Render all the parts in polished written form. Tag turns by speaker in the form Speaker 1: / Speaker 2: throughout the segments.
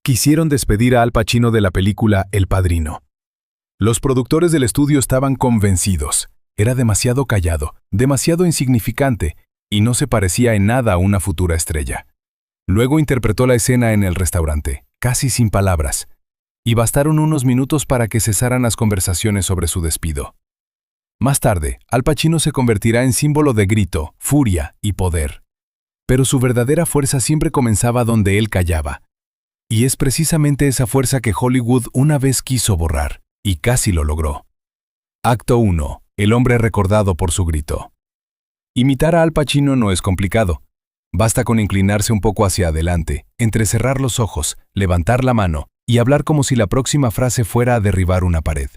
Speaker 1: Quisieron despedir a Al Pacino de la película El Padrino. Los productores del estudio estaban convencidos. Era demasiado callado, demasiado insignificante, y no se parecía en nada a una futura estrella. Luego interpretó la escena en el restaurante, casi sin palabras, y bastaron unos minutos para que cesaran las conversaciones sobre su despido. Más tarde, Al Pacino se convertirá en símbolo de grito, furia y poder. Pero su verdadera fuerza siempre comenzaba donde él callaba. Y es precisamente esa fuerza que Hollywood una vez quiso borrar, y casi lo logró. Acto 1. El hombre recordado por su grito. Imitar a Al Pacino no es complicado. Basta con inclinarse un poco hacia adelante, entrecerrar los ojos, levantar la mano y hablar como si la próxima frase fuera a derribar una pared.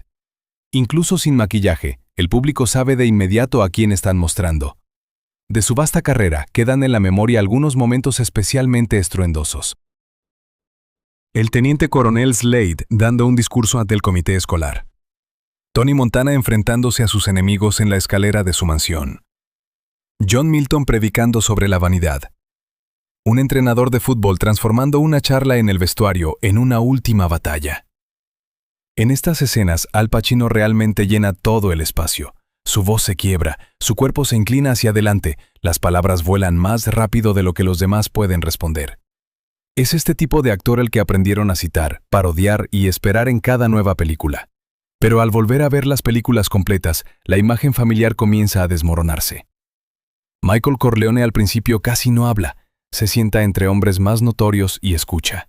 Speaker 1: Incluso sin maquillaje, el público sabe de inmediato a quién están mostrando. De su vasta carrera quedan en la memoria algunos momentos especialmente estruendosos. El teniente coronel Slade dando un discurso ante el comité escolar. Tony Montana enfrentándose a sus enemigos en la escalera de su mansión. John Milton predicando sobre la vanidad. Un entrenador de fútbol transformando una charla en el vestuario en una última batalla. En estas escenas, Al Pacino realmente llena todo el espacio. Su voz se quiebra, su cuerpo se inclina hacia adelante, las palabras vuelan más rápido de lo que los demás pueden responder. Es este tipo de actor el que aprendieron a citar, parodiar y esperar en cada nueva película. Pero al volver a ver las películas completas, la imagen familiar comienza a desmoronarse. Michael Corleone al principio casi no habla, se sienta entre hombres más notorios y escucha.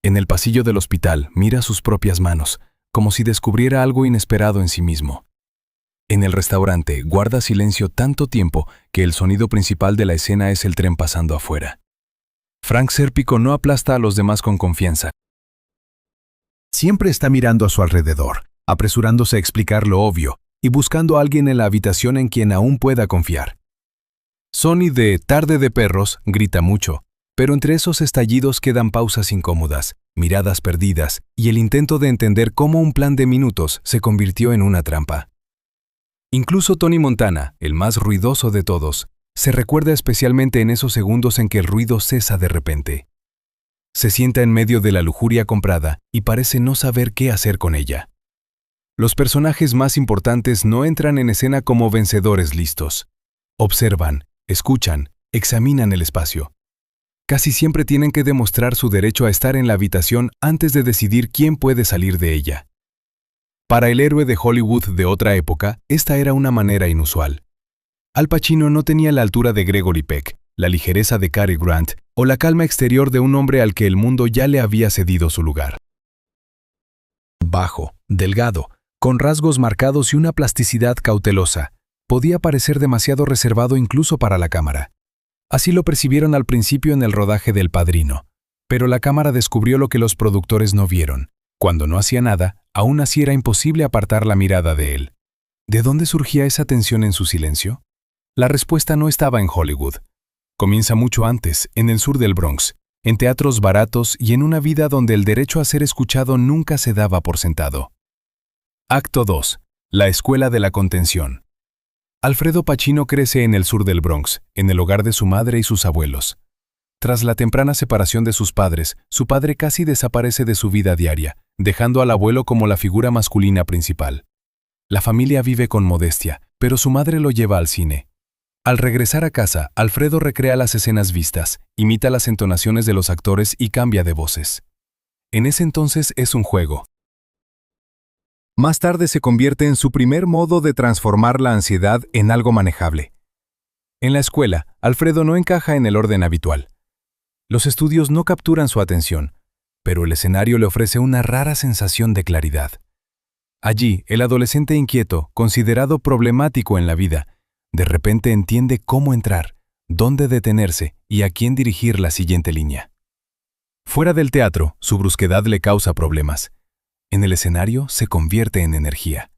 Speaker 1: En el pasillo del hospital mira sus propias manos, como si descubriera algo inesperado en sí mismo. En el restaurante guarda silencio tanto tiempo que el sonido principal de la escena es el tren pasando afuera. Frank Serpico no aplasta a los demás con confianza. Siempre está mirando a su alrededor, apresurándose a explicar lo obvio y buscando a alguien en la habitación en quien aún pueda confiar. Sonny de Tarde de Perros grita mucho, pero entre esos estallidos quedan pausas incómodas, miradas perdidas y el intento de entender cómo un plan de minutos se convirtió en una trampa. Incluso Tony Montana, el más ruidoso de todos, se recuerda especialmente en esos segundos en que el ruido cesa de repente. Se sienta en medio de la lujuria comprada y parece no saber qué hacer con ella. Los personajes más importantes no entran en escena como vencedores listos. Observan, escuchan, examinan el espacio. Casi siempre tienen que demostrar su derecho a estar en la habitación antes de decidir quién puede salir de ella. Para el héroe de Hollywood de otra época, esta era una manera inusual. Al Pacino no tenía la altura de Gregory Peck, la ligereza de Cary Grant o la calma exterior de un hombre al que el mundo ya le había cedido su lugar. Bajo, delgado, con rasgos marcados y una plasticidad cautelosa, podía parecer demasiado reservado incluso para la cámara. Así lo percibieron al principio en el rodaje del Padrino, pero la cámara descubrió lo que los productores no vieron. Cuando no hacía nada, aún así era imposible apartar la mirada de él. ¿De dónde surgía esa tensión en su silencio? La respuesta no estaba en Hollywood. Comienza mucho antes, en el sur del Bronx, en teatros baratos y en una vida donde el derecho a ser escuchado nunca se daba por sentado. Acto 2. La escuela de la contención. Alfredo Pacino crece en el sur del Bronx, en el hogar de su madre y sus abuelos. Tras la temprana separación de sus padres, su padre casi desaparece de su vida diaria, dejando al abuelo como la figura masculina principal. La familia vive con modestia, pero su madre lo lleva al cine. Al regresar a casa, Alfredo recrea las escenas vistas, imita las entonaciones de los actores y cambia de voces. En ese entonces es un juego. Más tarde se convierte en su primer modo de transformar la ansiedad en algo manejable. En la escuela, Alfredo no encaja en el orden habitual. Los estudios no capturan su atención, pero el escenario le ofrece una rara sensación de claridad. Allí, el adolescente inquieto, considerado problemático en la vida, de repente entiende cómo entrar, dónde detenerse y a quién dirigir la siguiente línea. Fuera del teatro, su brusquedad le causa problemas. En el escenario se convierte en energía.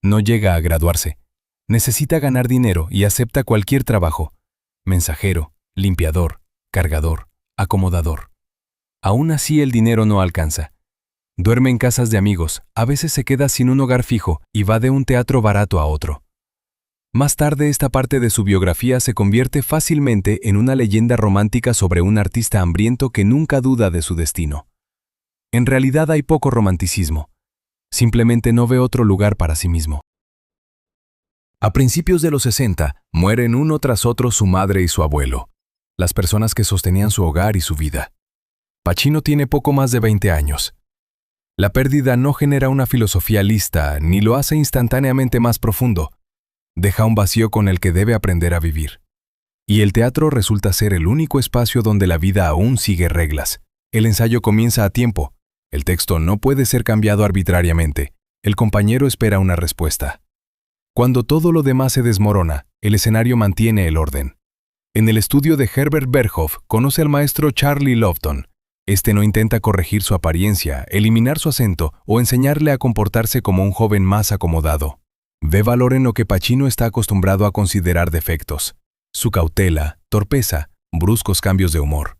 Speaker 1: No llega a graduarse. Necesita ganar dinero y acepta cualquier trabajo. Mensajero, limpiador, cargador, acomodador. Aún así el dinero no alcanza. Duerme en casas de amigos, a veces se queda sin un hogar fijo y va de un teatro barato a otro. Más tarde esta parte de su biografía se convierte fácilmente en una leyenda romántica sobre un artista hambriento que nunca duda de su destino. En realidad hay poco romanticismo. Simplemente no ve otro lugar para sí mismo. A principios de los 60, mueren uno tras otro su madre y su abuelo, las personas que sostenían su hogar y su vida. Pacino tiene poco más de 20 años. La pérdida no genera una filosofía lista, ni lo hace instantáneamente más profundo. Deja un vacío con el que debe aprender a vivir. Y el teatro resulta ser el único espacio donde la vida aún sigue reglas. El ensayo comienza a tiempo. El texto no puede ser cambiado arbitrariamente. El compañero espera una respuesta. Cuando todo lo demás se desmorona, el escenario mantiene el orden. En el estudio de Herbert Berghof conoce al maestro Charlie Lofton. Este no intenta corregir su apariencia, eliminar su acento o enseñarle a comportarse como un joven más acomodado. Ve valor en lo que Pacino está acostumbrado a considerar defectos: su cautela, torpeza, bruscos cambios de humor.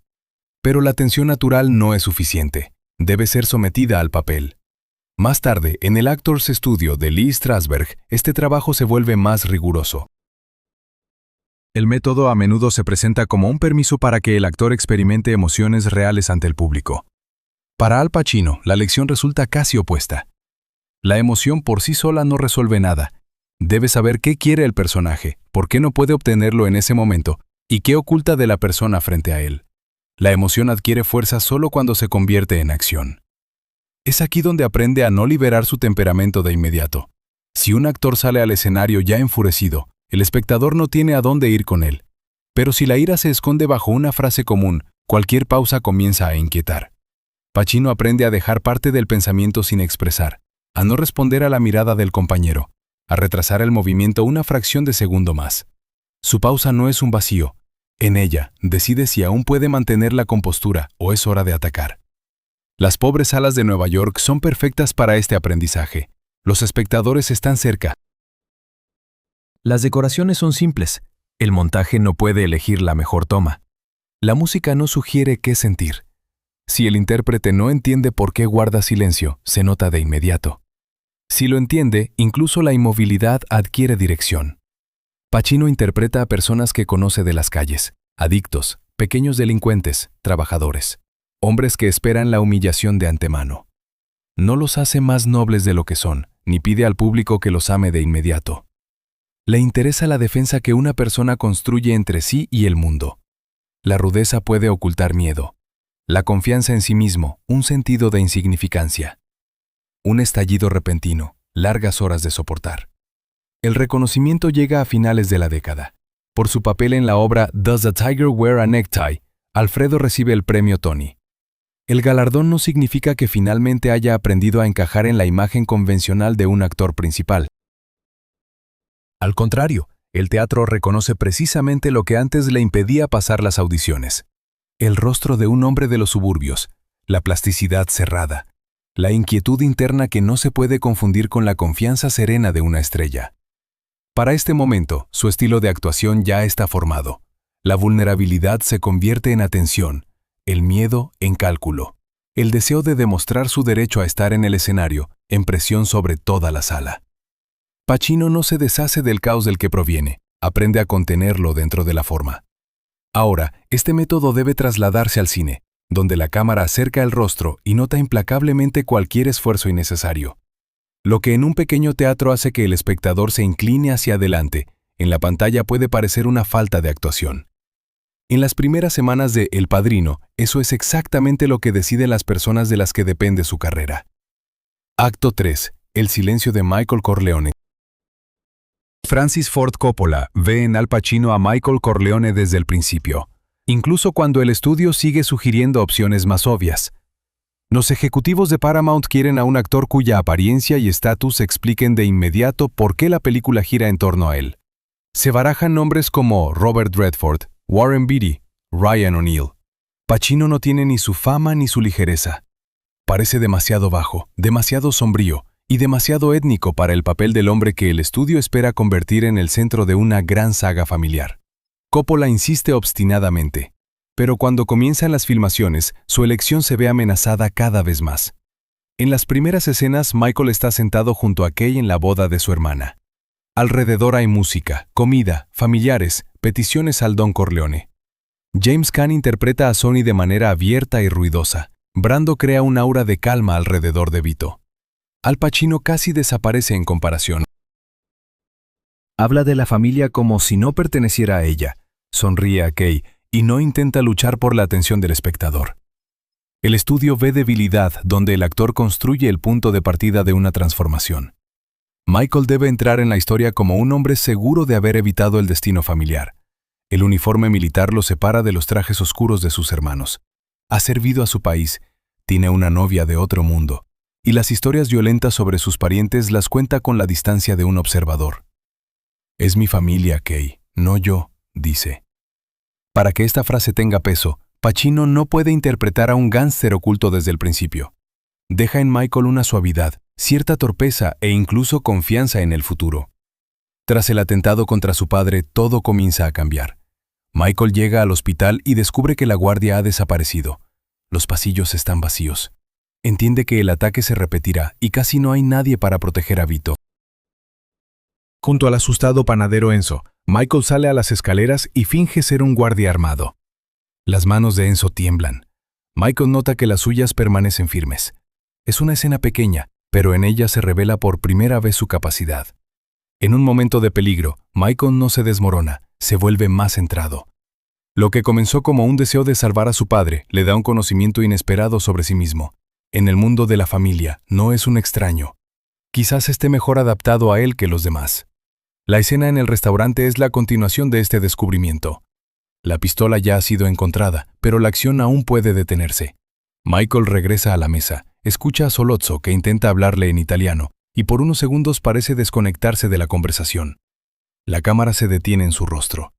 Speaker 1: Pero la tensión natural no es suficiente. Debe ser sometida al papel. Más tarde, en el Actors Studio de Lee Strasberg, este trabajo se vuelve más riguroso. El método a menudo se presenta como un permiso para que el actor experimente emociones reales ante el público. Para Al Pacino, la lección resulta casi opuesta. La emoción por sí sola no resuelve nada. Debe saber qué quiere el personaje, por qué no puede obtenerlo en ese momento y qué oculta de la persona frente a él. La emoción adquiere fuerza solo cuando se convierte en acción. Es aquí donde aprende a no liberar su temperamento de inmediato. Si un actor sale al escenario ya enfurecido, el espectador no tiene a dónde ir con él. Pero si la ira se esconde bajo una frase común, cualquier pausa comienza a inquietar. Pacino aprende a dejar parte del pensamiento sin expresar, a no responder a la mirada del compañero, a retrasar el movimiento una fracción de segundo más. Su pausa no es un vacío. En ella, decide si aún puede mantener la compostura o es hora de atacar. Las pobres salas de Nueva York son perfectas para este aprendizaje. Los espectadores están cerca. Las decoraciones son simples. El montaje no puede elegir la mejor toma. La música no sugiere qué sentir. Si el intérprete no entiende por qué guarda silencio, se nota de inmediato. Si lo entiende, incluso la inmovilidad adquiere dirección. Pacino interpreta a personas que conoce de las calles: adictos, pequeños delincuentes, trabajadores, hombres que esperan la humillación de antemano. No los hace más nobles de lo que son, ni pide al público que los ame de inmediato. Le interesa la defensa que una persona construye entre sí y el mundo. La rudeza puede ocultar miedo. La confianza en sí mismo, un sentido de insignificancia. Un estallido repentino, largas horas de soportar. El reconocimiento llega a finales de la década. Por su papel en la obra Does the Tiger Wear a Necktie?, Alfredo recibe el premio Tony. El galardón no significa que finalmente haya aprendido a encajar en la imagen convencional de un actor principal. Al contrario, el teatro reconoce precisamente lo que antes le impedía pasar las audiciones: el rostro de un hombre de los suburbios, la plasticidad cerrada, la inquietud interna que no se puede confundir con la confianza serena de una estrella. Para este momento, su estilo de actuación ya está formado. La vulnerabilidad se convierte en atención, el miedo en cálculo, el deseo de demostrar su derecho a estar en el escenario, en presión sobre toda la sala. Pacino no se deshace del caos del que proviene, aprende a contenerlo dentro de la forma. Ahora, este método debe trasladarse al cine, donde la cámara acerca el rostro y nota implacablemente cualquier esfuerzo innecesario. Lo que en un pequeño teatro hace que el espectador se incline hacia adelante, en la pantalla puede parecer una falta de actuación. En las primeras semanas de El Padrino, eso es exactamente lo que deciden las personas de las que depende su carrera. Acto 3. El silencio de Michael Corleone. Francis Ford Coppola ve en Al Pacino a Michael Corleone desde el principio, incluso cuando el estudio sigue sugiriendo opciones más obvias. Los ejecutivos de Paramount quieren a un actor cuya apariencia y estatus expliquen de inmediato por qué la película gira en torno a él. Se barajan nombres como Robert Redford, Warren Beatty, Ryan O'Neal. Pacino no tiene ni su fama ni su ligereza. Parece demasiado bajo, demasiado sombrío y demasiado étnico para el papel del hombre que el estudio espera convertir en el centro de una gran saga familiar. Coppola insiste obstinadamente. Pero cuando comienzan las filmaciones, su elección se ve amenazada cada vez más. En las primeras escenas, Michael está sentado junto a Kay en la boda de su hermana. Alrededor hay música, comida, familiares, peticiones al Don Corleone. James Caan interpreta a Sonny de manera abierta y ruidosa, Brando crea un aura de calma alrededor de Vito. Al Pacino casi desaparece en comparación. Habla de la familia como si no perteneciera a ella, sonríe a Kay y no intenta luchar por la atención del espectador. El estudio ve debilidad donde el actor construye el punto de partida de una transformación. Michael debe entrar en la historia como un hombre seguro de haber evitado el destino familiar. El uniforme militar lo separa de los trajes oscuros de sus hermanos. Ha servido a su país, tiene una novia de otro mundo, y las historias violentas sobre sus parientes las cuenta con la distancia de un observador. Es mi familia, Kay, no yo, dice. Para que esta frase tenga peso, Pacino no puede interpretar a un gángster oculto desde el principio. Deja en Michael una suavidad, cierta torpeza e incluso confianza en el futuro. Tras el atentado contra su padre, todo comienza a cambiar. Michael llega al hospital y descubre que la guardia ha desaparecido. Los pasillos están vacíos. Entiende que el ataque se repetirá y casi no hay nadie para proteger a Vito. Junto al asustado panadero Enzo, Michael sale a las escaleras y finge ser un guardia armado. Las manos de Enzo tiemblan. Michael nota que las suyas permanecen firmes. Es una escena pequeña, pero en ella se revela por primera vez su capacidad. En un momento de peligro, Michael no se desmorona, se vuelve más centrado. Lo que comenzó como un deseo de salvar a su padre le da un conocimiento inesperado sobre sí mismo. En el mundo de la familia, no es un extraño. Quizás esté mejor adaptado a él que los demás. La escena en el restaurante es la continuación de este descubrimiento. La pistola ya ha sido encontrada, pero la acción aún puede detenerse. Michael regresa a la mesa, escucha a Sollozzo que intenta hablarle en italiano, y por unos segundos parece desconectarse de la conversación. La cámara se detiene en su rostro.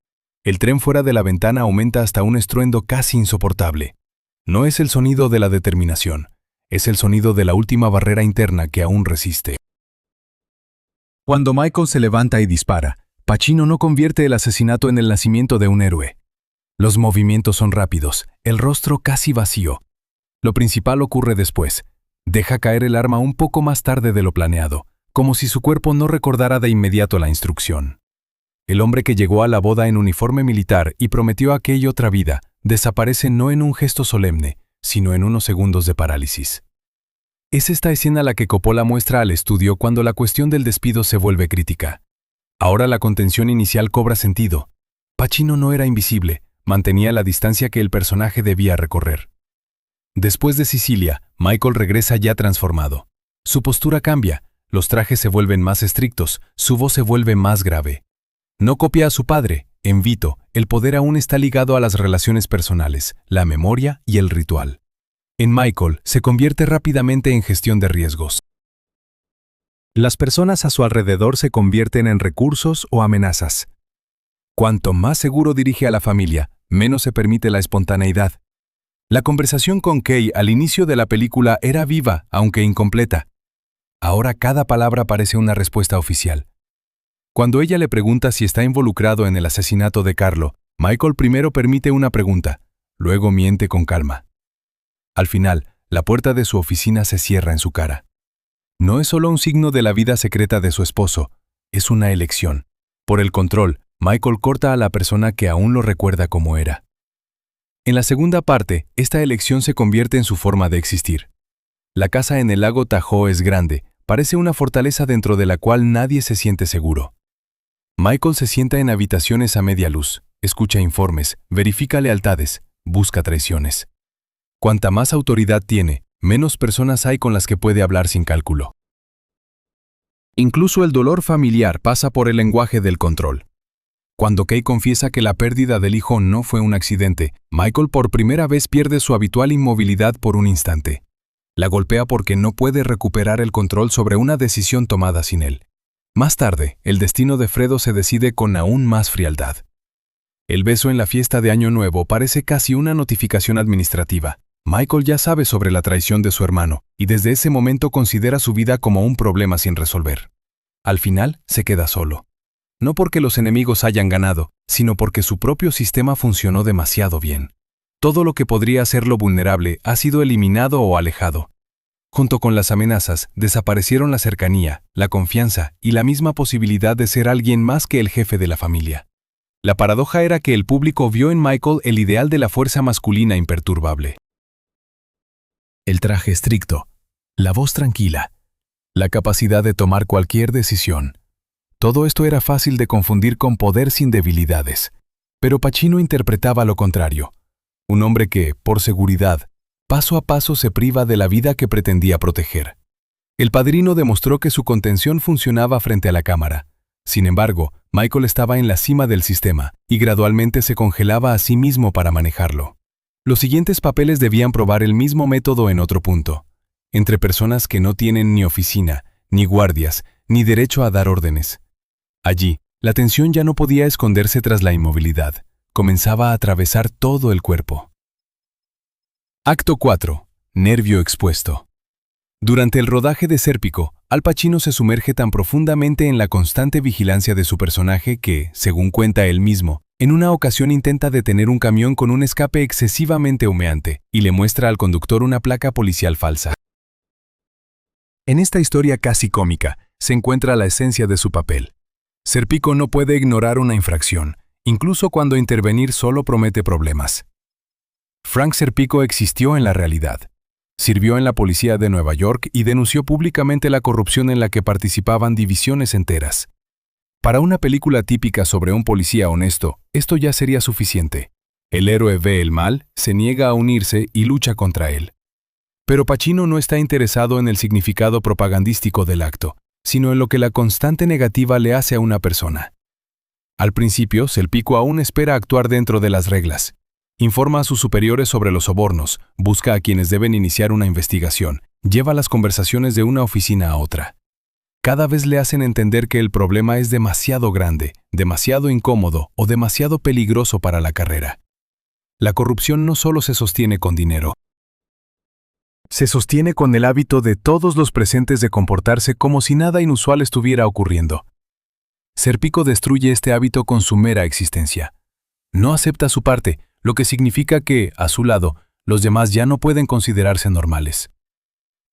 Speaker 1: El tren fuera de la ventana aumenta hasta un estruendo casi insoportable. No es el sonido de la determinación, es el sonido de la última barrera interna que aún resiste. Cuando Michael se levanta y dispara, Pacino no convierte el asesinato en el nacimiento de un héroe. Los movimientos son rápidos, el rostro casi vacío. Lo principal ocurre después. Deja caer el arma un poco más tarde de lo planeado, como si su cuerpo no recordara de inmediato la instrucción. El hombre que llegó a la boda en uniforme militar y prometió aquella otra vida, desaparece no en un gesto solemne, sino en unos segundos de parálisis. Es esta escena la que Coppola muestra al estudio cuando la cuestión del despido se vuelve crítica. Ahora la contención inicial cobra sentido. Pacino no era invisible, mantenía la distancia que el personaje debía recorrer. Después de Sicilia, Michael regresa ya transformado. Su postura cambia, los trajes se vuelven más estrictos, su voz se vuelve más grave. No copia a su padre, en Vito, el poder aún está ligado a las relaciones personales, la memoria y el ritual. En Michael se convierte rápidamente en gestión de riesgos. Las personas a su alrededor se convierten en recursos o amenazas. Cuanto más seguro dirige a la familia, menos se permite la espontaneidad. La conversación con Kay al inicio de la película era viva, aunque incompleta. Ahora cada palabra parece una respuesta oficial. Cuando ella le pregunta si está involucrado en el asesinato de Carlo, Michael primero permite una pregunta, luego miente con calma. Al final, la puerta de su oficina se cierra en su cara. No es solo un signo de la vida secreta de su esposo, es una elección. Por el control, Michael corta a la persona que aún lo recuerda como era. En la segunda parte, esta elección se convierte en su forma de existir. La casa en el lago Tahoe es grande, parece una fortaleza dentro de la cual nadie se siente seguro. Michael se sienta en habitaciones a media luz, escucha informes, verifica lealtades, busca traiciones. Cuanta más autoridad tiene, menos personas hay con las que puede hablar sin cálculo. Incluso el dolor familiar pasa por el lenguaje del control. Cuando Kay confiesa que la pérdida del hijo no fue un accidente, Michael por primera vez pierde su habitual inmovilidad por un instante. La golpea porque no puede recuperar el control sobre una decisión tomada sin él. Más tarde, el destino de Fredo se decide con aún más frialdad. El beso en la fiesta de Año Nuevo parece casi una notificación administrativa. Michael ya sabe sobre la traición de su hermano, y desde ese momento considera su vida como un problema sin resolver. Al final, se queda solo. No porque los enemigos hayan ganado, sino porque su propio sistema funcionó demasiado bien. Todo lo que podría hacerlo vulnerable ha sido eliminado o alejado. Junto con las amenazas, desaparecieron la cercanía, la confianza y la misma posibilidad de ser alguien más que el jefe de la familia. La paradoja era que el público vio en Michael el ideal de la fuerza masculina imperturbable. El traje estricto, la voz tranquila, la capacidad de tomar cualquier decisión. Todo esto era fácil de confundir con poder sin debilidades. Pero Pacino interpretaba lo contrario. Un hombre que, por seguridad, paso a paso se priva de la vida que pretendía proteger. El Padrino demostró que su contención funcionaba frente a la cámara. Sin embargo, Michael estaba en la cima del sistema y gradualmente se congelaba a sí mismo para manejarlo. Los siguientes papeles debían probar el mismo método en otro punto, entre personas que no tienen ni oficina, ni guardias, ni derecho a dar órdenes. Allí, la tensión ya no podía esconderse tras la inmovilidad. Comenzaba a atravesar todo el cuerpo. Acto 4. Nervio expuesto. Durante el rodaje de Sérpico, Al Pacino se sumerge tan profundamente en la constante vigilancia de su personaje que, según cuenta él mismo, en una ocasión intenta detener un camión con un escape excesivamente humeante y le muestra al conductor una placa policial falsa. En esta historia casi cómica se encuentra la esencia de su papel. Sérpico no puede ignorar una infracción, incluso cuando intervenir solo promete problemas. Frank Sérpico existió en la realidad. Sirvió en la policía de Nueva York y denunció públicamente la corrupción en la que participaban divisiones enteras. Para una película típica sobre un policía honesto, esto ya sería suficiente. El héroe ve el mal, se niega a unirse y lucha contra él. Pero Pacino no está interesado en el significado propagandístico del acto, sino en lo que la constante negativa le hace a una persona. Al principio, Sérpico aún espera actuar dentro de las reglas. Informa a sus superiores sobre los sobornos, busca a quienes deben iniciar una investigación, lleva las conversaciones de una oficina a otra. Cada vez le hacen entender que el problema es demasiado grande, demasiado incómodo o demasiado peligroso para la carrera. La corrupción no solo se sostiene con dinero. Se sostiene con el hábito de todos los presentes de comportarse como si nada inusual estuviera ocurriendo. Sérpico destruye este hábito con su mera existencia. No acepta su parte, lo que significa que, a su lado, los demás ya no pueden considerarse normales.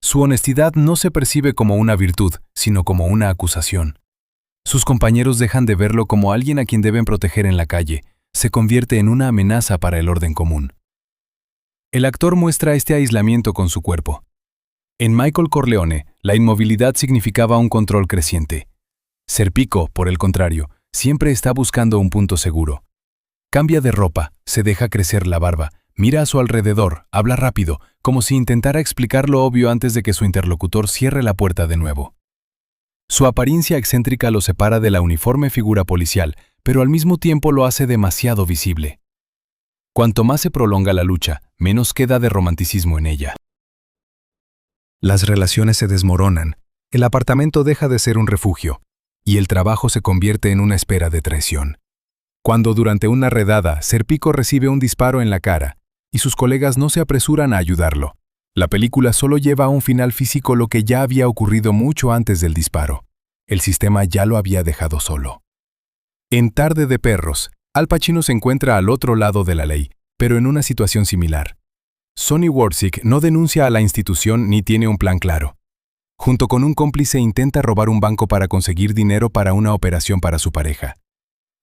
Speaker 1: Su honestidad no se percibe como una virtud, sino como una acusación. Sus compañeros dejan de verlo como alguien a quien deben proteger en la calle, se convierte en una amenaza para el orden común. El actor muestra este aislamiento con su cuerpo. En Michael Corleone, la inmovilidad significaba un control creciente. Sérpico, por el contrario, siempre está buscando un punto seguro. Cambia de ropa, se deja crecer la barba, mira a su alrededor, habla rápido, como si intentara explicar lo obvio antes de que su interlocutor cierre la puerta de nuevo. Su apariencia excéntrica lo separa de la uniforme figura policial, pero al mismo tiempo lo hace demasiado visible. Cuanto más se prolonga la lucha, menos queda de romanticismo en ella. Las relaciones se desmoronan, el apartamento deja de ser un refugio, y el trabajo se convierte en una espera de traición. Cuando durante una redada, Sérpico recibe un disparo en la cara, y sus colegas no se apresuran a ayudarlo, la película solo lleva a un final físico lo que ya había ocurrido mucho antes del disparo. El sistema ya lo había dejado solo. En Tarde de Perros, Al Pacino se encuentra al otro lado de la ley, pero en una situación similar. Sonny Worsick no denuncia a la institución ni tiene un plan claro. Junto con un cómplice intenta robar un banco para conseguir dinero para una operación para su pareja.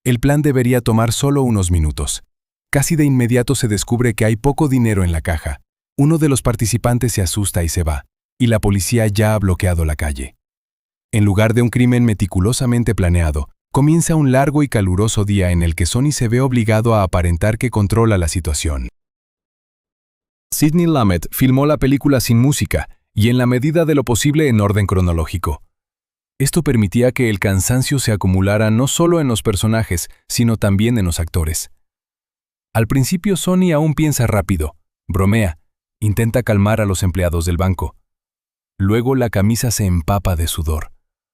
Speaker 1: El plan debería tomar solo unos minutos. Casi de inmediato se descubre que hay poco dinero en la caja. Uno de los participantes se asusta y se va, y la policía ya ha bloqueado la calle. En lugar de un crimen meticulosamente planeado, comienza un largo y caluroso día en el que Sonny se ve obligado a aparentar que controla la situación. Sidney Lumet filmó la película sin música y en la medida de lo posible en orden cronológico. Esto permitía que el cansancio se acumulara no solo en los personajes, sino también en los actores. Al principio Sonny aún piensa rápido, bromea, intenta calmar a los empleados del banco. Luego la camisa se empapa de sudor.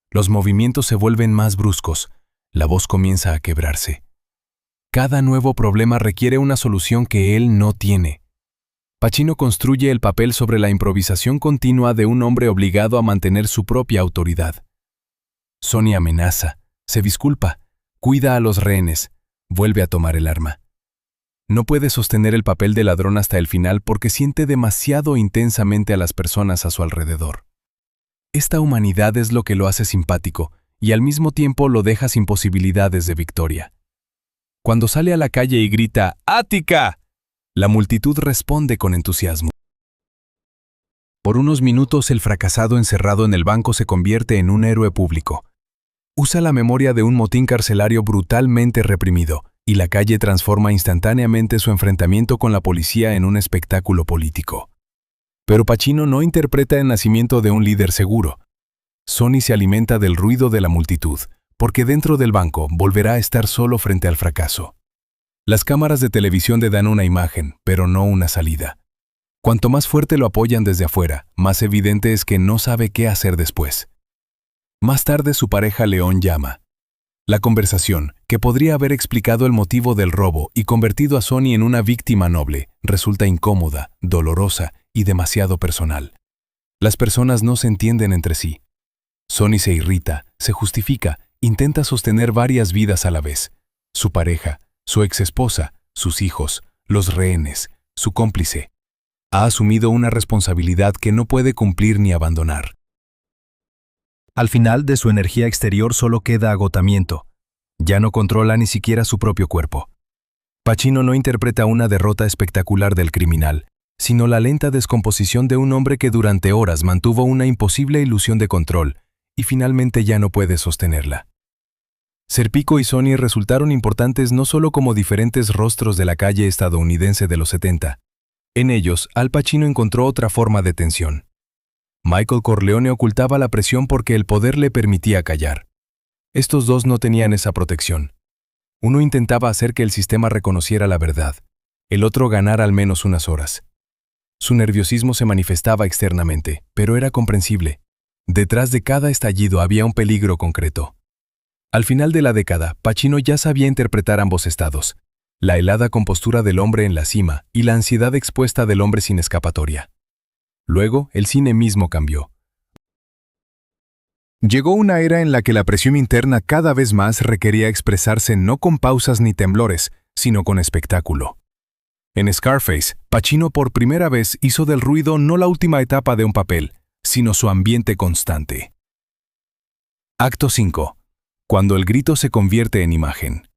Speaker 1: Los movimientos se vuelven más bruscos. La voz comienza a quebrarse. Cada nuevo problema requiere una solución que él no tiene. Pacino construye el papel sobre la improvisación continua de un hombre obligado a mantener su propia autoridad. Sonny amenaza, se disculpa, cuida a los rehenes, vuelve a tomar el arma. No puede sostener el papel de ladrón hasta el final porque siente demasiado intensamente a las personas a su alrededor. Esta humanidad es lo que lo hace simpático y al mismo tiempo lo deja sin posibilidades de victoria. Cuando sale a la calle y grita ¡Ática!, la multitud responde con entusiasmo. Por unos minutos el fracasado encerrado en el banco se convierte en un héroe público. Usa la memoria de un motín carcelario brutalmente reprimido, y la calle transforma instantáneamente su enfrentamiento con la policía en un espectáculo político. Pero Pacino no interpreta el nacimiento de un líder seguro. Sonny se alimenta del ruido de la multitud, porque dentro del banco volverá a estar solo frente al fracaso. Las cámaras de televisión le dan una imagen, pero no una salida. Cuanto más fuerte lo apoyan desde afuera, más evidente es que no sabe qué hacer después. Más tarde su pareja León llama. La conversación, que podría haber explicado el motivo del robo y convertido a Sonny en una víctima noble, resulta incómoda, dolorosa y demasiado personal. Las personas no se entienden entre sí. Sonny se irrita, se justifica, intenta sostener varias vidas a la vez. Su pareja, su exesposa, sus hijos, los rehenes, su cómplice. Ha asumido una responsabilidad que no puede cumplir ni abandonar. Al final de su energía exterior solo queda agotamiento. Ya no controla ni siquiera su propio cuerpo. Pacino no interpreta una derrota espectacular del criminal, sino la lenta descomposición de un hombre que durante horas mantuvo una imposible ilusión de control y finalmente ya no puede sostenerla. Serpico y Sonny resultaron importantes no solo como diferentes rostros de la calle estadounidense de los 70. En ellos, Al Pacino encontró otra forma de tensión. Michael Corleone ocultaba la presión porque el poder le permitía callar. Estos dos no tenían esa protección. Uno intentaba hacer que el sistema reconociera la verdad, el otro ganar al menos unas horas. Su nerviosismo se manifestaba externamente, pero era comprensible. Detrás de cada estallido había un peligro concreto. Al final de la década, Pacino ya sabía interpretar ambos estados, la helada compostura del hombre en la cima y la ansiedad expuesta del hombre sin escapatoria. Luego, el cine mismo cambió. Llegó una era en la que la presión interna cada vez más requería expresarse no con pausas ni temblores, sino con espectáculo. En Scarface, Pacino por primera vez hizo del ruido no la última etapa de un papel, sino su ambiente constante. Acto 5. Cuando el grito se convierte en imagen.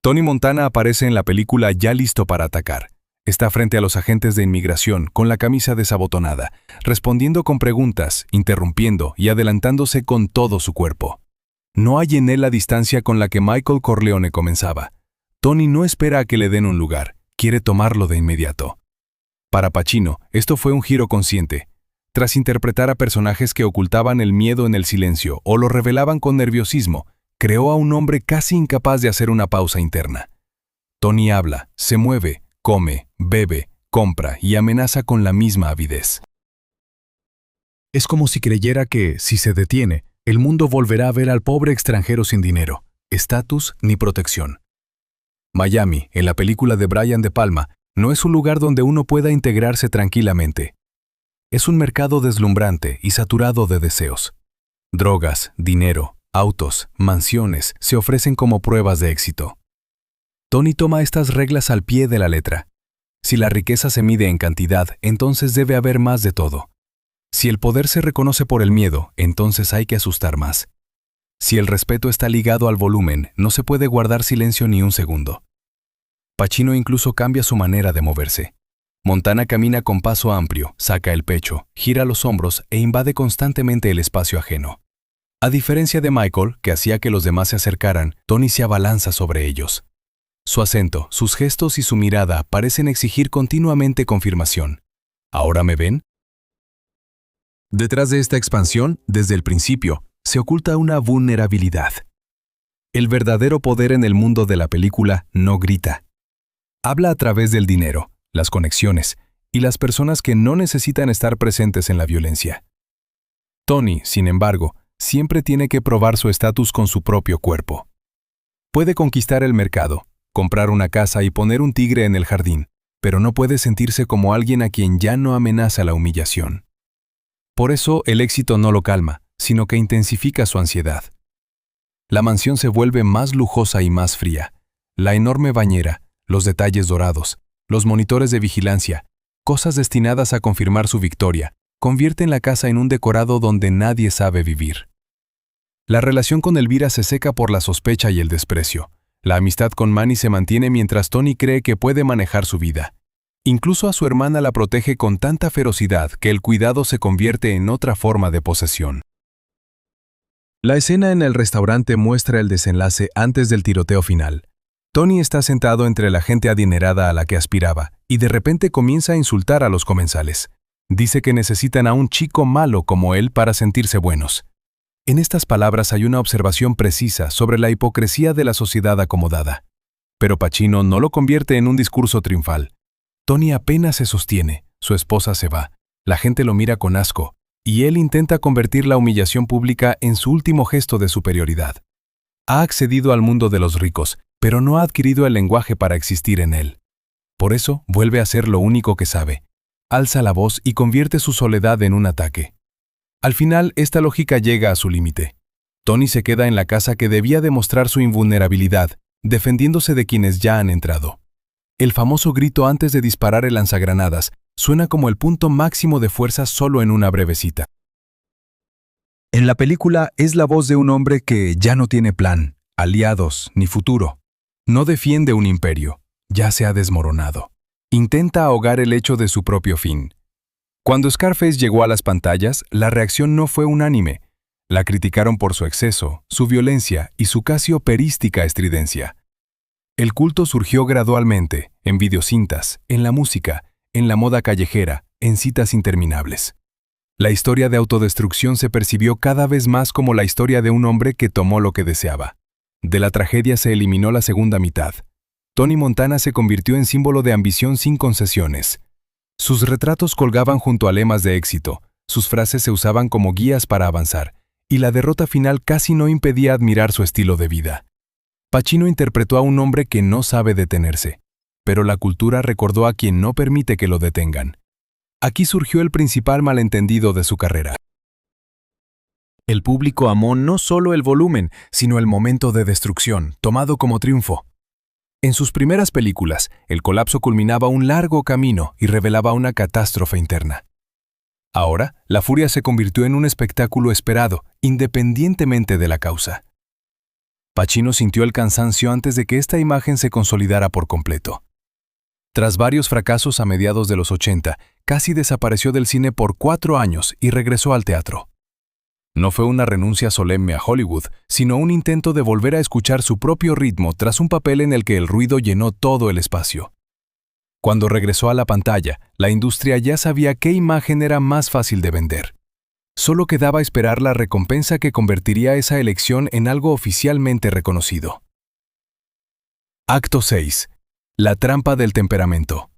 Speaker 1: Tony Montana aparece en la película ya listo para atacar. Está frente a los agentes de inmigración, con la camisa desabotonada, respondiendo con preguntas, interrumpiendo y adelantándose con todo su cuerpo. No hay en él la distancia con la que Michael Corleone comenzaba. Tony no espera a que le den un lugar, quiere tomarlo de inmediato. Para Pacino, esto fue un giro consciente. Tras interpretar a personajes que ocultaban el miedo en el silencio o lo revelaban con nerviosismo, creó a un hombre casi incapaz de hacer una pausa interna. Tony habla, se mueve, come, bebe, compra y amenaza con la misma avidez. Es como si creyera que, si se detiene, el mundo volverá a ver al pobre extranjero sin dinero, estatus ni protección. Miami, en la película de Brian De Palma, no es un lugar donde uno pueda integrarse tranquilamente. Es un mercado deslumbrante y saturado de deseos. Drogas, dinero, autos, mansiones se ofrecen como pruebas de éxito. Tony toma estas reglas al pie de la letra. Si la riqueza se mide en cantidad, entonces debe haber más de todo. Si el poder se reconoce por el miedo, entonces hay que asustar más. Si el respeto está ligado al volumen, no se puede guardar silencio ni un segundo. Pacino incluso cambia su manera de moverse. Montana camina con paso amplio, saca el pecho, gira los hombros e invade constantemente el espacio ajeno. A diferencia de Michael, que hacía que los demás se acercaran, Tony se abalanza sobre ellos. Su acento, sus gestos y su mirada parecen exigir continuamente confirmación. ¿Ahora me ven? Detrás de esta expansión, desde el principio, se oculta una vulnerabilidad. El verdadero poder en el mundo de la película no grita. Habla a través del dinero, las conexiones y las personas que no necesitan estar presentes en la violencia. Tony, sin embargo, siempre tiene que probar su estatus con su propio cuerpo. Puede conquistar el mercado, comprar una casa y poner un tigre en el jardín, pero no puede sentirse como alguien a quien ya no amenaza la humillación. Por eso el éxito no lo calma, sino que intensifica su ansiedad. La mansión se vuelve más lujosa y más fría. La enorme bañera, los detalles dorados, los monitores de vigilancia, cosas destinadas a confirmar su victoria, convierten la casa en un decorado donde nadie sabe vivir. La relación con Elvira se seca por la sospecha y el desprecio. La amistad con Manny se mantiene mientras Tony cree que puede manejar su vida. Incluso a su hermana la protege con tanta ferocidad que el cuidado se convierte en otra forma de posesión. La escena en el restaurante muestra el desenlace antes del tiroteo final. Tony está sentado entre la gente adinerada a la que aspiraba y de repente comienza a insultar a los comensales. Dice que necesitan a un chico malo como él para sentirse buenos. En estas palabras hay una observación precisa sobre la hipocresía de la sociedad acomodada. Pero Pacino no lo convierte en un discurso triunfal. Tony apenas se sostiene, su esposa se va, la gente lo mira con asco, y él intenta convertir la humillación pública en su último gesto de superioridad. Ha accedido al mundo de los ricos, pero no ha adquirido el lenguaje para existir en él. Por eso vuelve a ser lo único que sabe. Alza la voz y convierte su soledad en un ataque. Al final, esta lógica llega a su límite. Tony se queda en la casa que debía demostrar su invulnerabilidad, defendiéndose de quienes ya han entrado. El famoso grito antes de disparar el lanzagranadas suena como el punto máximo de fuerza solo en una breve cita. En la película es la voz de un hombre que ya no tiene plan, aliados ni futuro. No defiende un imperio, ya se ha desmoronado. Intenta ahogar el hecho de su propio fin. Cuando Scarface llegó a las pantallas, la reacción no fue unánime. La criticaron por su exceso, su violencia y su casi operística estridencia. El culto surgió gradualmente, en videocintas, en la música, en la moda callejera, en citas interminables. La historia de autodestrucción se percibió cada vez más como la historia de un hombre que tomó lo que deseaba. De la tragedia se eliminó la segunda mitad. Tony Montana se convirtió en símbolo de ambición sin concesiones. Sus retratos colgaban junto a lemas de éxito, sus frases se usaban como guías para avanzar, y la derrota final casi no impedía admirar su estilo de vida. Pacino interpretó a un hombre que no sabe detenerse, pero la cultura recordó a quien no permite que lo detengan. Aquí surgió el principal malentendido de su carrera. El público amó no solo el volumen, sino el momento de destrucción, tomado como triunfo. En sus primeras películas, el colapso culminaba un largo camino y revelaba una catástrofe interna. Ahora, la furia se convirtió en un espectáculo esperado, independientemente de la causa. Pacino sintió el cansancio antes de que esta imagen se consolidara por completo. Tras varios fracasos a mediados de los 80, casi desapareció del cine por 4 años y regresó al teatro. No fue una renuncia solemne a Hollywood, sino un intento de volver a escuchar su propio ritmo tras un papel en el que el ruido llenó todo el espacio. Cuando regresó a la pantalla, la industria ya sabía qué imagen era más fácil de vender. Solo quedaba esperar la recompensa que convertiría esa elección en algo oficialmente reconocido. Acto 6. La trampa del temperamento.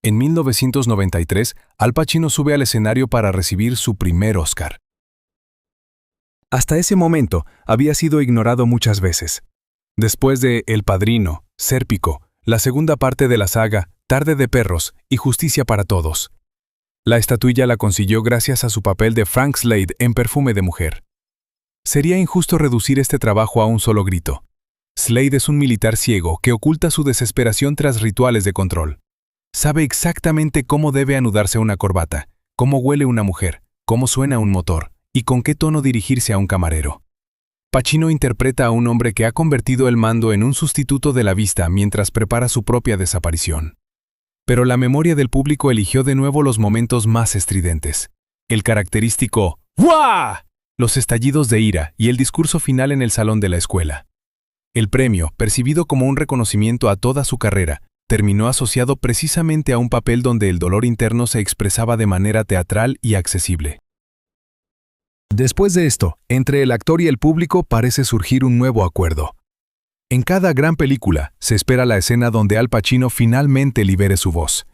Speaker 1: En 1993, Al Pacino sube al escenario para recibir su primer Oscar. Hasta ese momento, había sido ignorado muchas veces. Después de El Padrino, Sérpico, la segunda parte de la saga, Tarde de Perros y Justicia para Todos. La estatuilla la consiguió gracias a su papel de Frank Slade en Perfume de Mujer. Sería injusto reducir este trabajo a un solo grito. Slade es un militar ciego que oculta su desesperación tras rituales de control. Sabe exactamente cómo debe anudarse una corbata, cómo huele una mujer, cómo suena un motor y con qué tono dirigirse a un camarero. Pacino interpreta a un hombre que ha convertido el mando en un sustituto de la vista mientras prepara su propia desaparición. Pero la memoria del público eligió de nuevo los momentos más estridentes. El característico ¡Wah!, los estallidos de ira y el discurso final en el salón de la escuela. El premio, percibido como un reconocimiento a toda su carrera, terminó asociado precisamente a un papel donde el dolor interno se expresaba de manera teatral y accesible. Después de esto, entre el actor y el público parece surgir un nuevo acuerdo. En cada gran película se espera la escena donde Al Pacino finalmente libere su voz.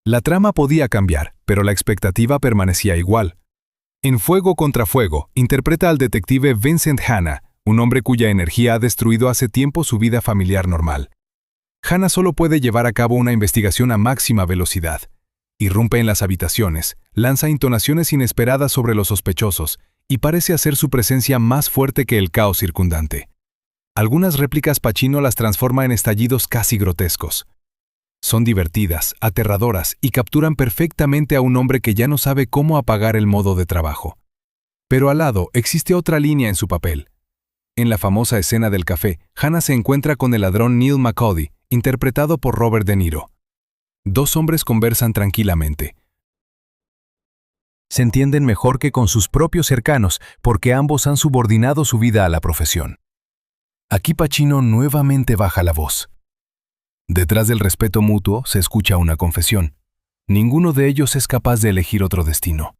Speaker 1: La trama podía cambiar, pero la expectativa permanecía igual. En Fuego contra Fuego, interpreta al detective Vincent Hanna, un hombre cuya energía ha destruido hace tiempo su vida familiar normal. Hanna solo puede llevar a cabo una investigación a máxima velocidad. Irrumpe en las habitaciones, lanza intonaciones inesperadas sobre los sospechosos y parece hacer su presencia más fuerte que el caos circundante. Algunas réplicas Pacino las transforma en estallidos casi grotescos. Son divertidas, aterradoras y capturan perfectamente a un hombre que ya no sabe cómo apagar el modo de trabajo. Pero al lado existe otra línea en su papel. En la famosa escena del café, Hanna se encuentra con el ladrón Neil McCauley, interpretado por Robert De Niro. Dos hombres conversan tranquilamente. Se entienden mejor que con sus propios cercanos porque ambos han subordinado su vida a la profesión. Aquí Pacino nuevamente baja la voz. Detrás del respeto mutuo se escucha una confesión. Ninguno de ellos es capaz de elegir otro destino.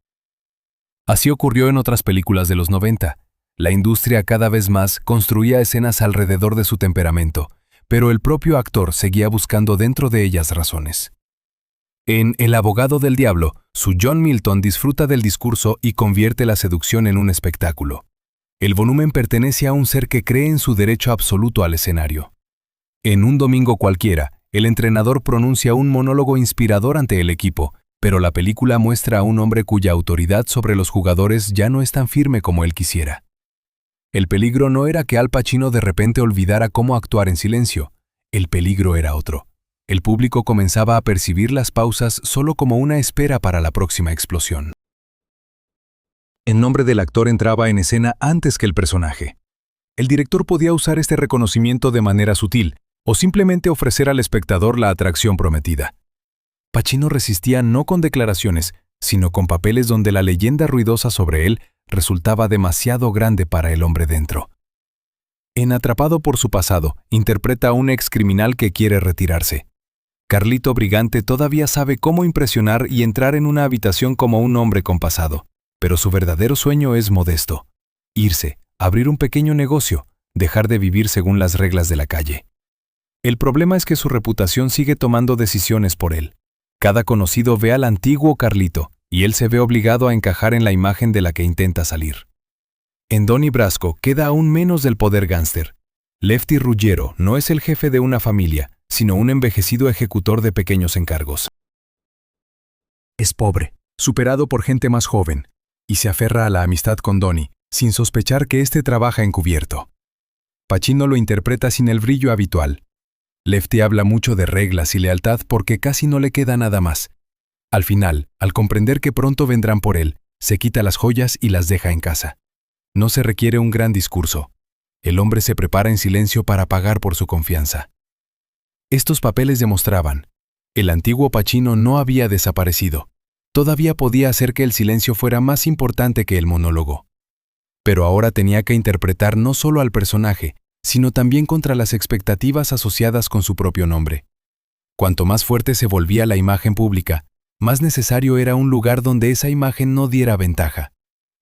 Speaker 1: Así ocurrió en otras películas de los 90. La industria cada vez más construía escenas alrededor de su temperamento, pero el propio actor seguía buscando dentro de ellas razones. En El abogado del diablo, su John Milton disfruta del discurso y convierte la seducción en un espectáculo. El volumen pertenece a un ser que cree en su derecho absoluto al escenario. En Un domingo cualquiera, el entrenador pronuncia un monólogo inspirador ante el equipo, pero la película muestra a un hombre cuya autoridad sobre los jugadores ya no es tan firme como él quisiera. El peligro no era que Al Pacino de repente olvidara cómo actuar en silencio. El peligro era otro. El público comenzaba a percibir las pausas solo como una espera para la próxima explosión. El nombre del actor entraba en escena antes que el personaje. El director podía usar este reconocimiento de manera sutil, o simplemente ofrecer al espectador la atracción prometida. Pacino resistía no con declaraciones, sino con papeles donde la leyenda ruidosa sobre él resultaba demasiado grande para el hombre dentro. En Atrapado por su pasado, interpreta a un ex criminal que quiere retirarse. Carlito Brigante todavía sabe cómo impresionar y entrar en una habitación como un hombre con pasado, pero su verdadero sueño es modesto: irse, abrir un pequeño negocio, dejar de vivir según las reglas de la calle. El problema es que su reputación sigue tomando decisiones por él. Cada conocido ve al antiguo Carlito, y él se ve obligado a encajar en la imagen de la que intenta salir. En Donnie Brasco queda aún menos del poder gángster. Lefty Ruggiero no es el jefe de una familia, sino un envejecido ejecutor de pequeños encargos. Es pobre, superado por gente más joven, y se aferra a la amistad con Donnie, sin sospechar que éste trabaja encubierto. Pacino lo interpreta sin el brillo habitual. Lefty habla mucho de reglas y lealtad porque casi no le queda nada más. Al final, al comprender que pronto vendrán por él, se quita las joyas y las deja en casa. No se requiere un gran discurso. El hombre se prepara en silencio para pagar por su confianza. Estos papeles demostraban: el antiguo Pacino no había desaparecido. Todavía podía hacer que el silencio fuera más importante que el monólogo. Pero ahora tenía que interpretar no solo al personaje, sino también contra las expectativas asociadas con su propio nombre. Cuanto más fuerte se volvía la imagen pública, más necesario era un lugar donde esa imagen no diera ventaja,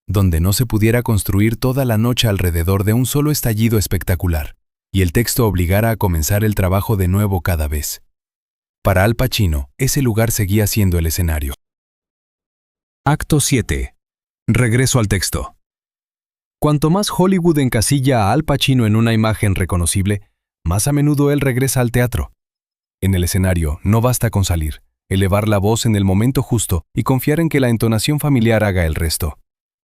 Speaker 1: donde no se pudiera construir toda la noche alrededor de un solo estallido espectacular, y el texto obligara a comenzar el trabajo de nuevo cada vez. Para Al Pacino, ese lugar seguía siendo el escenario. Acto 7. Regreso al texto. Cuanto más Hollywood encasilla a Al Pacino en una imagen reconocible, más a menudo él regresa al teatro. En el escenario no basta con salir, elevar la voz en el momento justo y confiar en que la entonación familiar haga el resto.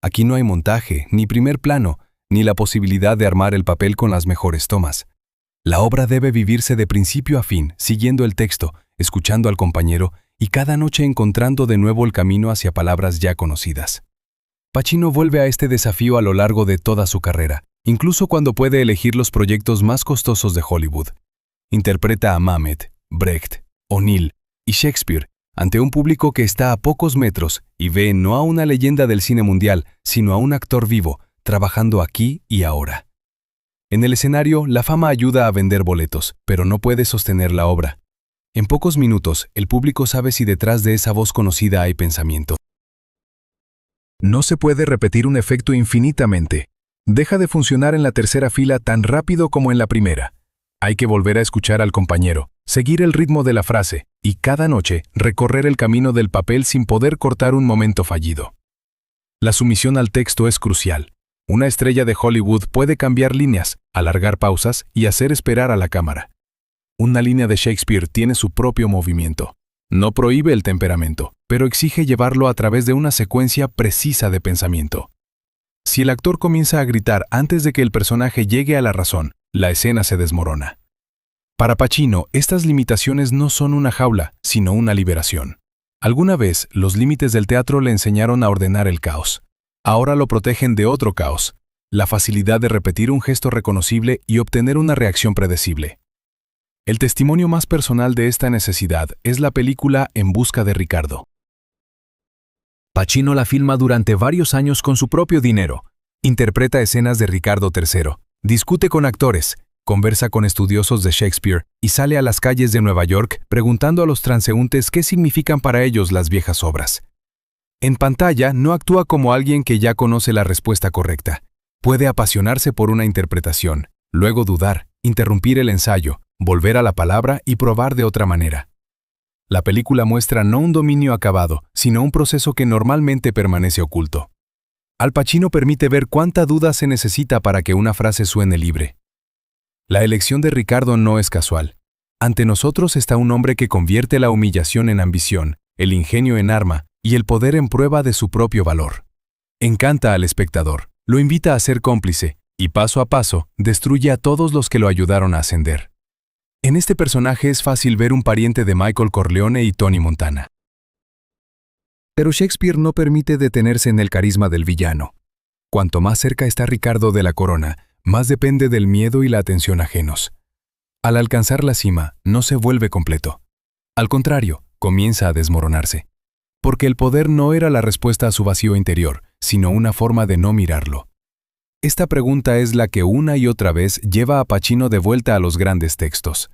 Speaker 1: Aquí no hay montaje, ni primer plano, ni la posibilidad de armar el papel con las mejores tomas. La obra debe vivirse de principio a fin, siguiendo el texto, escuchando al compañero y cada noche encontrando de nuevo el camino hacia palabras ya conocidas. Pacino vuelve a este desafío a lo largo de toda su carrera, incluso cuando puede elegir los proyectos más costosos de Hollywood. Interpreta a Mamet, Brecht, O'Neill y Shakespeare ante un público que está a pocos metros y ve no a una leyenda del cine mundial, sino a un actor vivo, trabajando aquí y ahora. En el escenario, la fama ayuda a vender boletos, pero no puede sostener la obra. En pocos minutos, el público sabe si detrás de esa voz conocida hay pensamiento. No se puede repetir un efecto infinitamente. Deja de funcionar en la tercera fila tan rápido como en la primera. Hay que volver a escuchar al compañero, seguir el ritmo de la frase, y cada noche recorrer el camino del papel sin poder cortar un momento fallido. La sumisión al texto es crucial. Una estrella de Hollywood puede cambiar líneas, alargar pausas y hacer esperar a la cámara. Una línea de Shakespeare tiene su propio movimiento. No prohíbe el temperamento, pero exige llevarlo a través de una secuencia precisa de pensamiento. Si el actor comienza a gritar antes de que el personaje llegue a la razón, la escena se desmorona. Para Pacino, estas limitaciones no son una jaula, sino una liberación. Alguna vez, los límites del teatro le enseñaron a ordenar el caos. Ahora lo protegen de otro caos, la facilidad de repetir un gesto reconocible y obtener una reacción predecible. El testimonio más personal de esta necesidad es la película En busca de Ricardo. Pacino la filma durante varios años con su propio dinero. Interpreta escenas de Ricardo III, discute con actores, conversa con estudiosos de Shakespeare y sale a las calles de Nueva York preguntando a los transeúntes qué significan para ellos las viejas obras. En pantalla no actúa como alguien que ya conoce la respuesta correcta. Puede apasionarse por una interpretación, luego dudar, interrumpir el ensayo, volver a la palabra y probar de otra manera. La película muestra no un dominio acabado, sino un proceso que normalmente permanece oculto. Al Pacino permite ver cuánta duda se necesita para que una frase suene libre. La elección de Ricardo no es casual. Ante nosotros está un hombre que convierte la humillación en ambición, el ingenio en arma y el poder en prueba de su propio valor. Encanta al espectador, lo invita a ser cómplice y paso a paso destruye a todos los que lo ayudaron a ascender. En este personaje es fácil ver un pariente de Michael Corleone y Tony Montana. Pero Shakespeare no permite detenerse en el carisma del villano. Cuanto más cerca está Ricardo de la corona, más depende del miedo y la atención ajenos. Al alcanzar la cima, no se vuelve completo. Al contrario, comienza a desmoronarse. Porque el poder no era la respuesta a su vacío interior, sino una forma de no mirarlo. Esta pregunta es la que una y otra vez lleva a Pacino de vuelta a los grandes textos.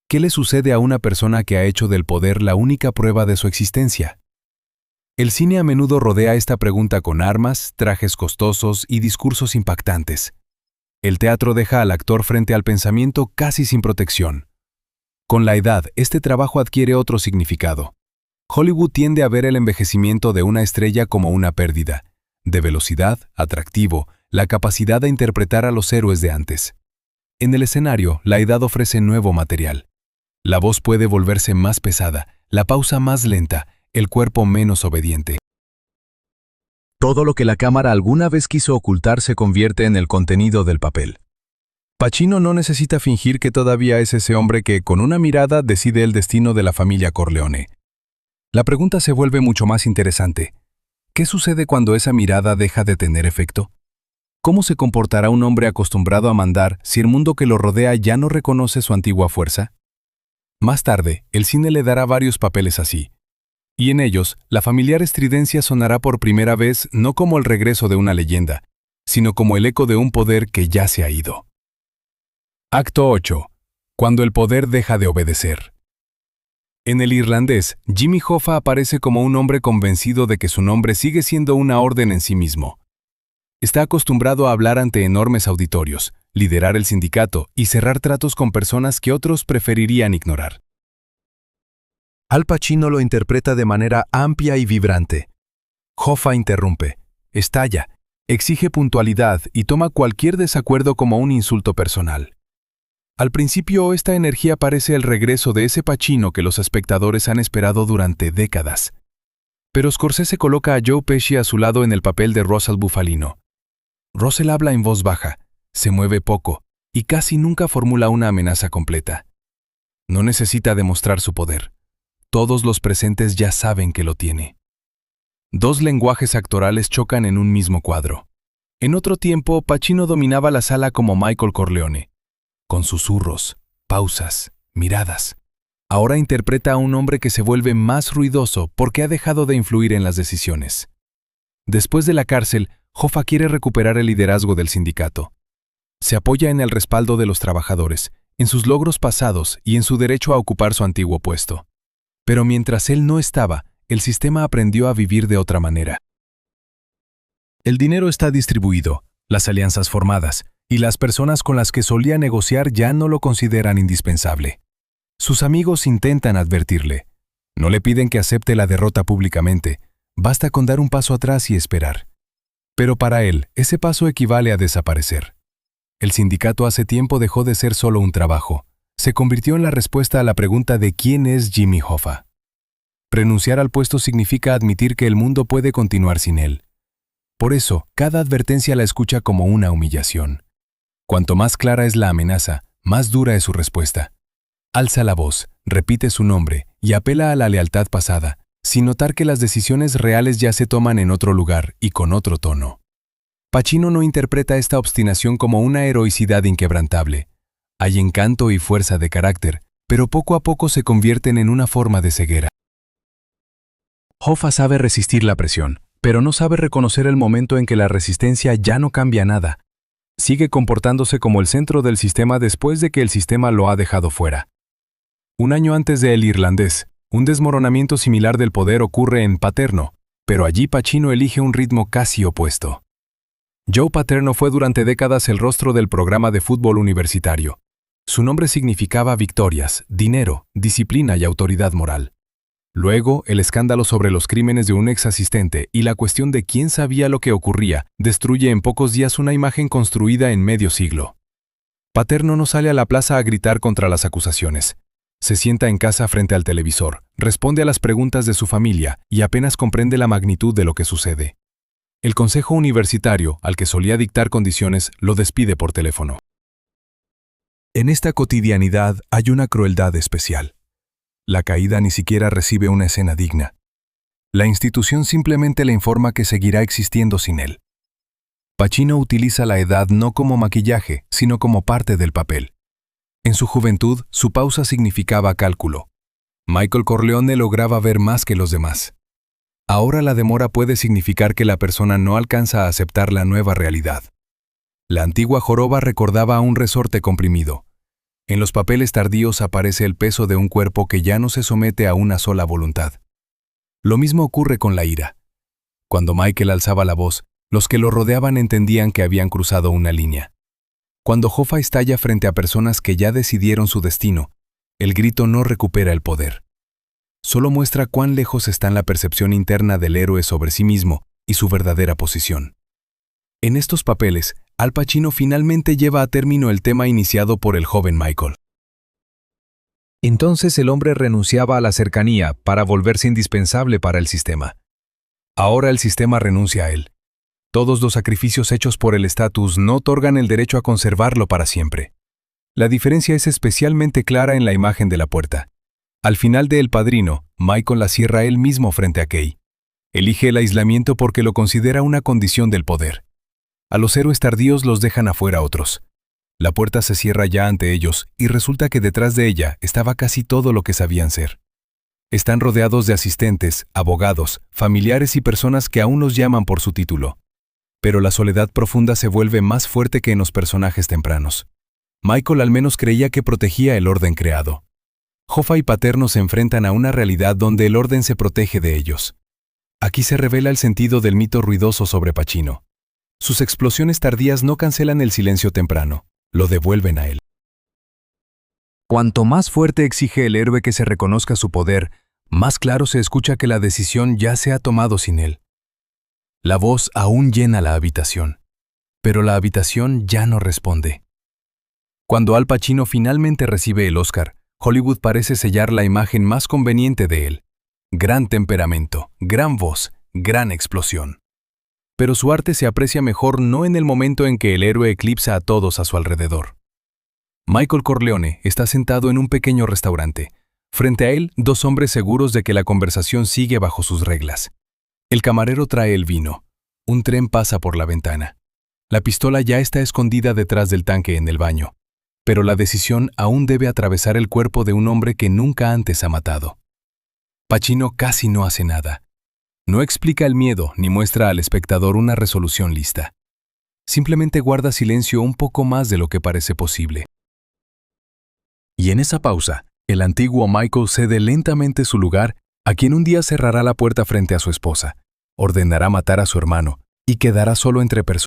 Speaker 1: ¿Qué le sucede a una persona que ha hecho del poder la única prueba de su existencia? El cine a menudo rodea esta pregunta con armas, trajes costosos y discursos impactantes. El teatro deja al actor frente al pensamiento casi sin protección. Con la edad, este trabajo adquiere otro significado. Hollywood tiende a ver el envejecimiento de una estrella como una pérdida, de velocidad, atractivo, la capacidad de interpretar a los héroes de antes. En el escenario, la edad ofrece nuevo material. La voz puede volverse más pesada, la pausa más lenta, el cuerpo menos obediente. Todo lo que la cámara alguna vez quiso ocultar se convierte en el contenido del papel. Pacino no necesita fingir que todavía es ese hombre que, con una mirada, decide el destino de la familia Corleone. La pregunta se vuelve mucho más interesante. ¿Qué sucede cuando esa mirada deja de tener efecto? ¿Cómo se comportará un hombre acostumbrado a mandar si el mundo que lo rodea ya no reconoce su antigua fuerza? Más tarde, el cine le dará varios papeles así. Y en ellos, la familiar estridencia sonará por primera vez no como el regreso de una leyenda, sino como el eco de un poder que ya se ha ido. Acto 8. Cuando el poder deja de obedecer. En El Irlandés, Jimmy Hoffa aparece como un hombre convencido de que su nombre sigue siendo una orden en sí mismo. Está acostumbrado a hablar ante enormes auditorios, liderar el sindicato y cerrar tratos con personas que otros preferirían ignorar. Al Pacino lo interpreta de manera amplia y vibrante. Hoffa interrumpe, estalla, exige puntualidad y toma cualquier desacuerdo como un insulto personal. Al principio, esta energía parece el regreso de ese Pacino que los espectadores han esperado durante décadas. Pero Scorsese coloca a Joe Pesci a su lado en el papel de Russell Bufalino. Russell habla en voz baja, se mueve poco y casi nunca formula una amenaza completa. No necesita demostrar su poder. Todos los presentes ya saben que lo tiene. Dos lenguajes actorales chocan en un mismo cuadro. En otro tiempo, Pacino dominaba la sala como Michael Corleone, con susurros, pausas, miradas. Ahora interpreta a un hombre que se vuelve más ruidoso porque ha dejado de influir en las decisiones. Después de la cárcel, Hoffa quiere recuperar el liderazgo del sindicato. Se apoya en el respaldo de los trabajadores, en sus logros pasados y en su derecho a ocupar su antiguo puesto. Pero mientras él no estaba, el sistema aprendió a vivir de otra manera. El dinero está distribuido, las alianzas formadas, y las personas con las que solía negociar ya no lo consideran indispensable. Sus amigos intentan advertirle. No le piden que acepte la derrota públicamente, basta con dar un paso atrás y esperar. Pero para él, ese paso equivale a desaparecer. El sindicato hace tiempo dejó de ser solo un trabajo. Se convirtió en la respuesta a la pregunta de quién es Jimmy Hoffa. Renunciar al puesto significa admitir que el mundo puede continuar sin él. Por eso, cada advertencia la escucha como una humillación. Cuanto más clara es la amenaza, más dura es su respuesta. Alza la voz, repite su nombre y apela a la lealtad pasada, sin notar que las decisiones reales ya se toman en otro lugar y con otro tono. Pacino no interpreta esta obstinación como una heroicidad inquebrantable. Hay encanto y fuerza de carácter, pero poco a poco se convierten en una forma de ceguera. Hoffa sabe resistir la presión, pero no sabe reconocer el momento en que la resistencia ya no cambia nada. Sigue comportándose como el centro del sistema después de que el sistema lo ha dejado fuera. Un año antes de El Irlandés, un desmoronamiento similar del poder ocurre en Paterno, pero allí Pacino elige un ritmo casi opuesto. Joe Paterno fue durante décadas el rostro del programa de fútbol universitario. Su nombre significaba victorias, dinero, disciplina y autoridad moral. Luego, el escándalo sobre los crímenes de un ex asistente y la cuestión de quién sabía lo que ocurría destruye en pocos días una imagen construida en medio siglo. Paterno no sale a la plaza a gritar contra las acusaciones. Se sienta en casa frente al televisor, responde a las preguntas de su familia y apenas comprende la magnitud de lo que sucede. El consejo universitario, al que solía dictar condiciones, lo despide por teléfono. En esta cotidianidad hay una crueldad especial. La caída ni siquiera recibe una escena digna. La institución simplemente le informa que seguirá existiendo sin él. Pacino utiliza la edad no como maquillaje, sino como parte del papel. En su juventud, su pausa significaba cálculo. Michael Corleone lograba ver más que los demás. Ahora la demora puede significar que la persona no alcanza a aceptar la nueva realidad. La antigua joroba recordaba a un resorte comprimido. En los papeles tardíos aparece el peso de un cuerpo que ya no se somete a una sola voluntad. Lo mismo ocurre con la ira. Cuando Michael alzaba la voz, los que lo rodeaban entendían que habían cruzado una línea. Cuando Hoffa estalla frente a personas que ya decidieron su destino, el grito no recupera el poder. Solo muestra cuán lejos está la percepción interna del héroe sobre sí mismo y su verdadera posición. En estos papeles, Al Pacino finalmente lleva a término el tema iniciado por el joven Michael. Entonces el hombre renunciaba a la cercanía para volverse indispensable para el sistema. Ahora el sistema renuncia a él. Todos los sacrificios hechos por el estatus no otorgan el derecho a conservarlo para siempre. La diferencia es especialmente clara en la imagen de la puerta. Al final de El Padrino, Michael la cierra él mismo frente a Kay. Elige el aislamiento porque lo considera una condición del poder. A los héroes tardíos los dejan afuera otros. La puerta se cierra ya ante ellos y resulta que detrás de ella estaba casi todo lo que sabían ser. Están rodeados de asistentes, abogados, familiares y personas que aún los llaman por su título. Pero la soledad profunda se vuelve más fuerte que en los personajes tempranos. Michael al menos creía que protegía el orden creado. Hoffa y Paterno se enfrentan a una realidad donde el orden se protege de ellos. Aquí se revela el sentido del mito ruidoso sobre Pacino. Sus explosiones tardías no cancelan el silencio temprano, lo devuelven a él. Cuanto más fuerte exige el héroe que se reconozca su poder, más claro se escucha que la decisión ya se ha tomado sin él. La voz aún llena la habitación, pero la habitación ya no responde. Cuando Al Pacino finalmente recibe el Oscar, Hollywood parece sellar la imagen más conveniente de él. Gran temperamento, gran voz, gran explosión. Pero su arte se aprecia mejor no en el momento en que el héroe eclipsa a todos a su alrededor. Michael Corleone está sentado en un pequeño restaurante. Frente a él, dos hombres seguros de que la conversación sigue bajo sus reglas. El camarero trae el vino. Un tren pasa por la ventana. La pistola ya está escondida detrás del tanque en el baño. Pero la decisión aún debe atravesar el cuerpo de un hombre que nunca antes ha matado. Pacino casi no hace nada. No explica el miedo ni muestra al espectador una resolución lista. Simplemente guarda silencio un poco más de lo que parece posible. Y en esa pausa, el antiguo Michael cede lentamente su lugar a quien un día cerrará la puerta frente a su esposa, ordenará matar a su hermano y quedará solo entre personas.